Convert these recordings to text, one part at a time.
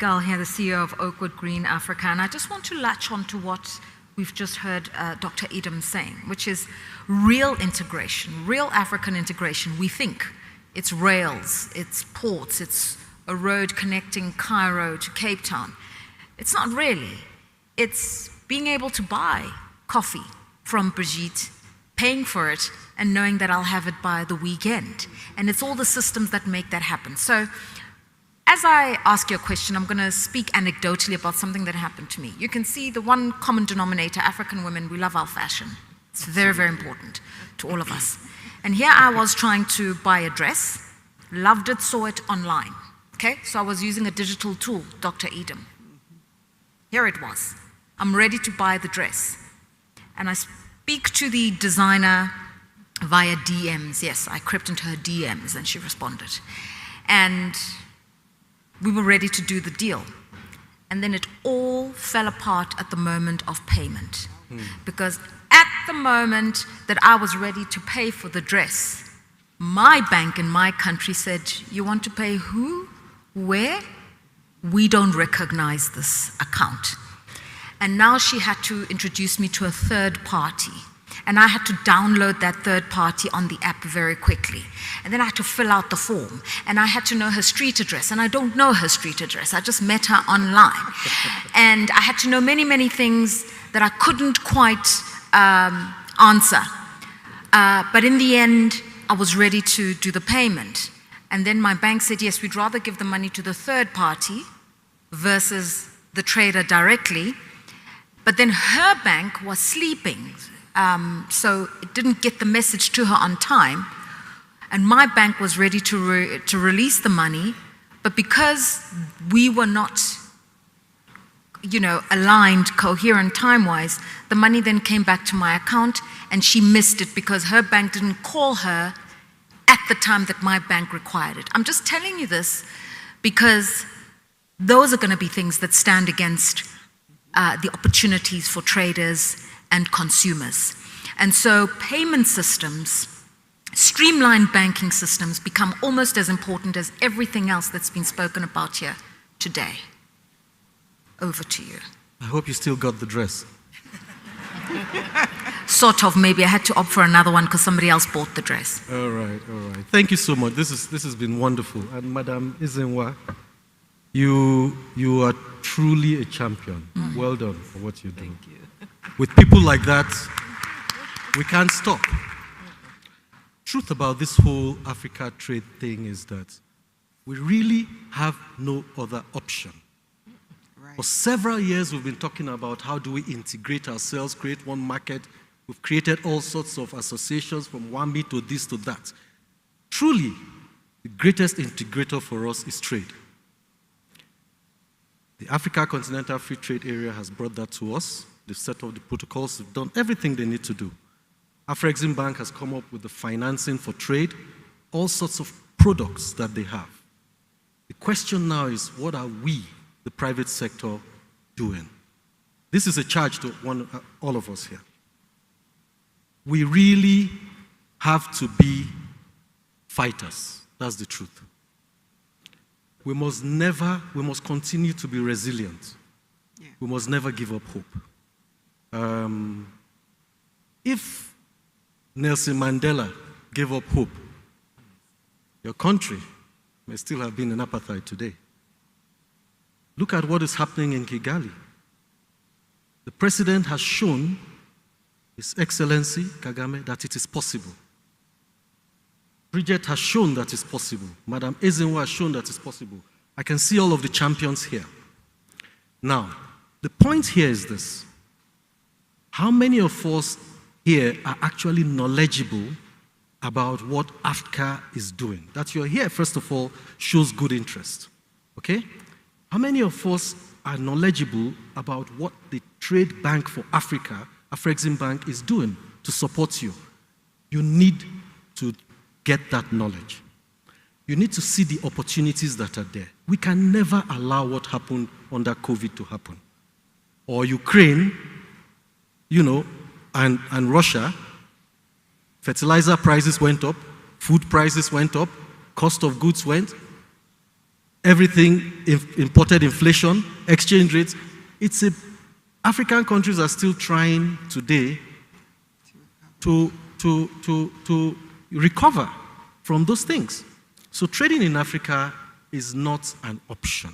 Edgal here, the CEO of Oakwood Green Africa, and I just want to latch on to what we've just heard Dr. Edem saying, which is real integration, real African integration. We think it's rails, it's ports, it's a road connecting Cairo to Cape Town. It's not really. It's being able to buy coffee from Brigitte, paying for it, and knowing that I'll have it by the weekend. And it's all the systems that make that happen. So, as I ask you a question, I'm going to speak anecdotally about something that happened to me. You can see the one common denominator, African women, we love our fashion. It's very, very important to all of us. And here I was trying to buy a dress, loved it, saw it online. Okay, so I was using a digital tool, Dr. Edem. Here it was. I'm ready to buy the dress. And I speak to the designer via DMs. Yes, I crept into her DMs and she responded. And we were ready to do the deal. And then it all fell apart at the moment of payment. Because at the moment that I was ready to pay for the dress, my bank in my country said, "You want to pay who? Where? We don't recognize this account." And now she had to introduce me to a third party. And I had to download that third party on the app very quickly. And then I had to fill out the form. And I had to know her street address. And I don't know her street address. I just met her online. And I had to know many, many things that I couldn't quite answer. But in the end, I was ready to do the payment. And then my bank said, yes, we'd rather give the money to the third party versus the trader directly. But then her bank was sleeping. So it didn't get the message to her on time. And my bank was ready to release the money. But because we were not, aligned, coherent time-wise, the money then came back to my account and she missed it because her bank didn't call her at the time that my bank required it. I'm just telling you this because those are going to be things that stand against the opportunities for traders and consumers. And so payment systems, streamlined banking systems become almost as important as everything else that's been spoken about here today. Over to you. I hope you still got the dress. Sort of, maybe I had to opt for another one because somebody else bought the dress. All right. Thank you so much. This has been wonderful. And Madam Izenwa, you are truly a champion. Well done for what you're doing. Thank you. With people like that, we can't stop. Truth about this whole Africa trade thing is that we really have no other option. Right. For several years, we've been talking about how do we integrate ourselves, create one market. We've created all sorts of associations from WAMI to this to that. Truly, the greatest integrator for us is trade. The Africa Continental Free Trade Area has brought that to us. They've set up the protocols, they've done everything they need to do. AfrEximBank has come up with the financing for trade, all sorts of products that they have. The question now is, what are we, the private sector, doing? This is a charge to all of us here. We really have to be fighters. That's the truth. We must continue to be resilient. Yeah. We must never give up hope. If Nelson Mandela gave up hope, your country may still have been in apartheid today. Look at what is happening in Kigali. The president has shown, His Excellency Kagame, that it is possible. Bridget has shown that it's possible. Madam Ezenwa has shown that it's possible. I can see all of the champions here. Now, the point here is this. How many of us here are actually knowledgeable about what AfCFTA is doing? That you're here, first of all, shows good interest. Okay? How many of us are knowledgeable about what the Trade Bank for Africa, AfrEximBank, is doing to support you? You need to get that knowledge. You need to see the opportunities that are there. We can never allow what happened under COVID to happen. Or Ukraine, and Russia, fertilizer prices went up, food prices went up, cost of goods went. everything, imported inflation, exchange rates. African countries are still trying today to recover from those things. So trading in Africa is not an option.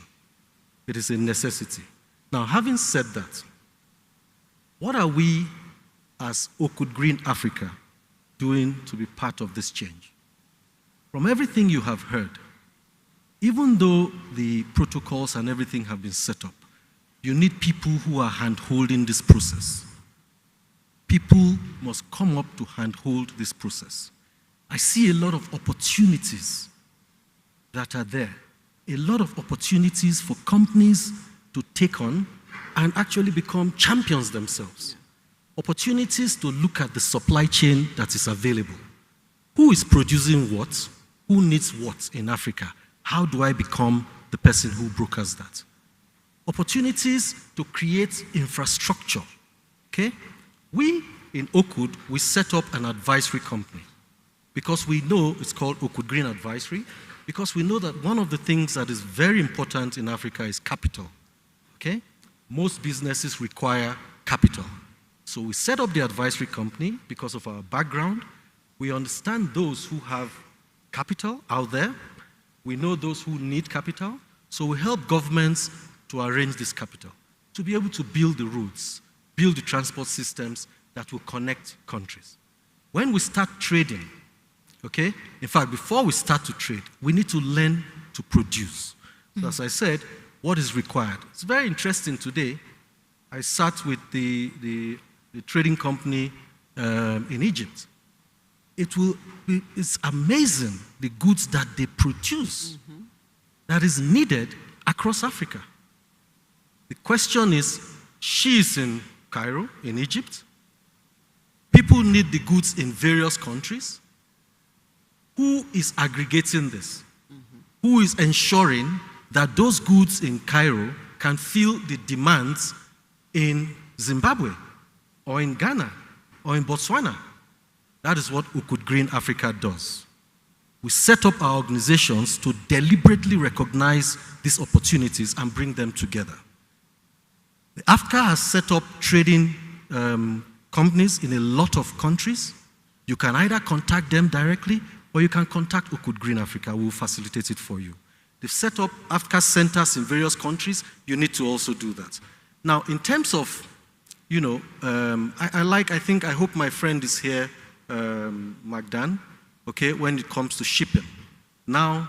It is a necessity. Now, having said that, what are we as Oakwood Green Africa doing to be part of this change? From everything you have heard, even though the protocols and everything have been set up, you need people who are hand-holding this process. People must come up to hand-hold this process. I see a lot of opportunities that are there. A lot of opportunities for companies to take on and actually become champions themselves. Opportunities to look at the supply chain that is available. Who is producing what? Who needs what in Africa? How do I become the person who brokers that? Opportunities to create infrastructure. Okay? We in Oakwood, we set up an advisory company because we know it's called Oakwood Green Advisory, because we know that one of the things that is very important in Africa is capital. Okay? Most businesses require capital. So we set up the advisory company because of our background. We understand those who have capital out there. We know those who need capital. So we help governments to arrange this capital, to be able to build the roads, build the transport systems that will connect countries. When we start trading, okay, in fact, before we start to trade, we need to learn to produce. So as I said, what is required? It's very interesting today. I sat with the trading company in Egypt. It's amazing the goods that they produce that is needed across Africa. The question is, she is in Cairo, in Egypt. People need the goods in various countries. Who is aggregating this? Who is ensuring that those goods in Cairo can fill the demands in Zimbabwe or in Ghana or in Botswana? That is what Oakwood Green Africa does. We set up our organizations to deliberately recognize these opportunities and bring them together. The AfCFTA has set up trading companies in a lot of countries. You can either contact them directly or you can contact Oakwood Green Africa. We will facilitate it for you. They've set up AfCFTA centers in various countries. You need to also do that. Now, in terms of, you know, I hope my friend is here, Magdan, okay, when it comes to shipping. Now,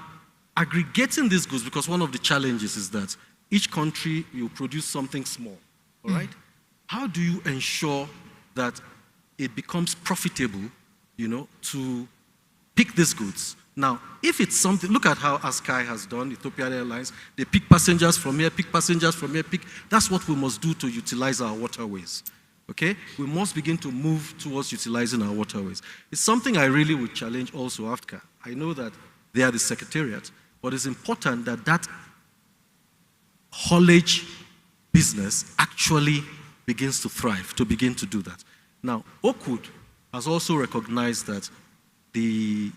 aggregating these goods, because one of the challenges is that each country will produce something small, all right? How do you ensure that it becomes profitable, you know, to pick these goods? Now, if it's something, look at how ASKY has done, Ethiopian Airlines, they pick passengers from here, that's what we must do to utilize our waterways, okay? We must begin to move towards utilizing our waterways. It's something I really would challenge also AfCFTA. I know that they are the secretariat, but it's important that that haulage business actually begins to thrive, to begin to do that. Now, Oakwood has also recognized that the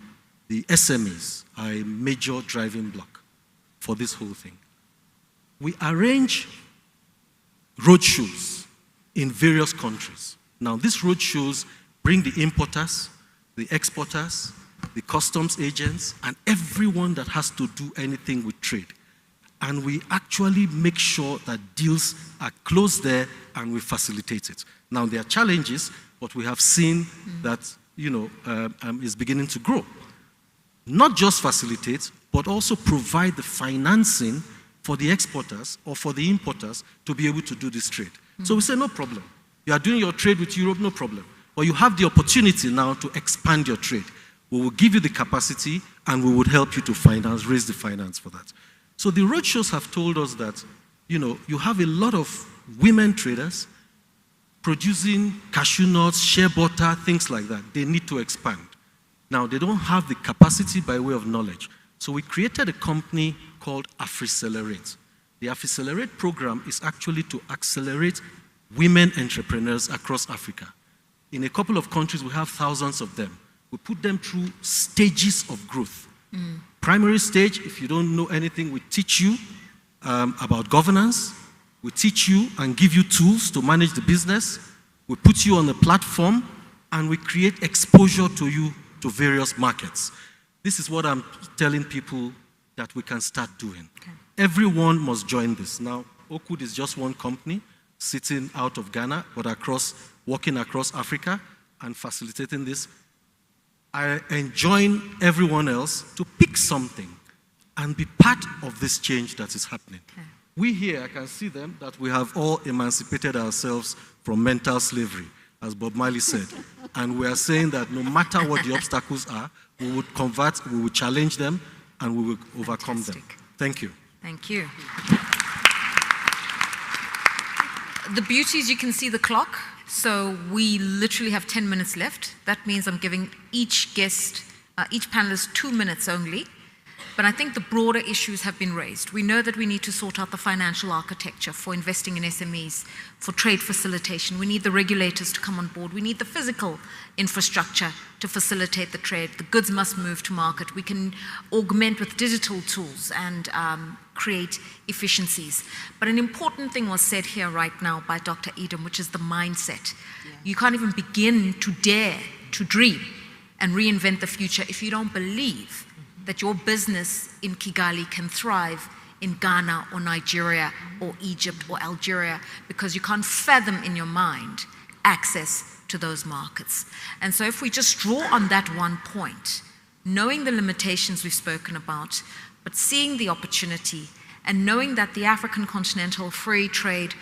SMEs are a major driving block for this whole thing. We arrange roadshows in various countries. Now, these roadshows bring the importers, the exporters, the customs agents, and everyone that has to do anything with trade. And we actually make sure that deals are closed there and we facilitate it. Now, there are challenges, but we have seen that, you know, is beginning to grow. Not just facilitate, but also provide the financing for the exporters or for the importers to be able to do this trade. So we say, no problem. You are doing your trade with Europe, no problem. But you have the opportunity now to expand your trade. We will give you the capacity and we would help you to finance, raise the finance for that. So the roadshows have told us that, you know, you have a lot of women traders producing cashew nuts, shea butter, things like that. They need to expand. Now, they don't have the capacity by way of knowledge. So we created a company called AfCFTA. The AfCFTA program is actually to accelerate women entrepreneurs across Africa. In a couple of countries, we have thousands of them. We put them through stages of growth. Primary stage, if you don't know anything, we teach you about governance. We teach you and give you tools to manage the business. We put you on a platform and we create exposure to you to various markets. This is what I'm telling people that we can start doing. Okay. Everyone must join this. Now, Oakwood is just one company sitting out of Ghana, but working across Africa and facilitating this. I enjoin everyone else to pick something and be part of this change that is happening. Okay. We here, I can see them, that we have all emancipated ourselves from mental slavery, as Bob Marley said. And we are saying that no matter what the obstacles are, we would convert, we would challenge them, and we will overcome them. Thank you. Thank you. The beauty is you can see the clock. So we literally have 10 minutes left. That means I'm giving each guest, each panelist 2 minutes only. But I think the broader issues have been raised. We know that we need to sort out the financial architecture for investing in SMEs, for trade facilitation. We need the regulators to come on board. We need the physical infrastructure to facilitate the trade. The goods must move to market. We can augment with digital tools and create efficiencies. But an important thing was said here right now by Dr. Edem, which is the mindset. Yeah. You can't even begin to dare to dream and reinvent the future if you don't believe that your business in Kigali can thrive in Ghana or Nigeria or Egypt or Algeria, because you can't fathom in your mind access to those markets. And so if we just draw on that one point, knowing the limitations we've spoken about, but seeing the opportunity and knowing that the African Continental Free Trade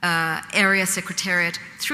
Area Secretariat, through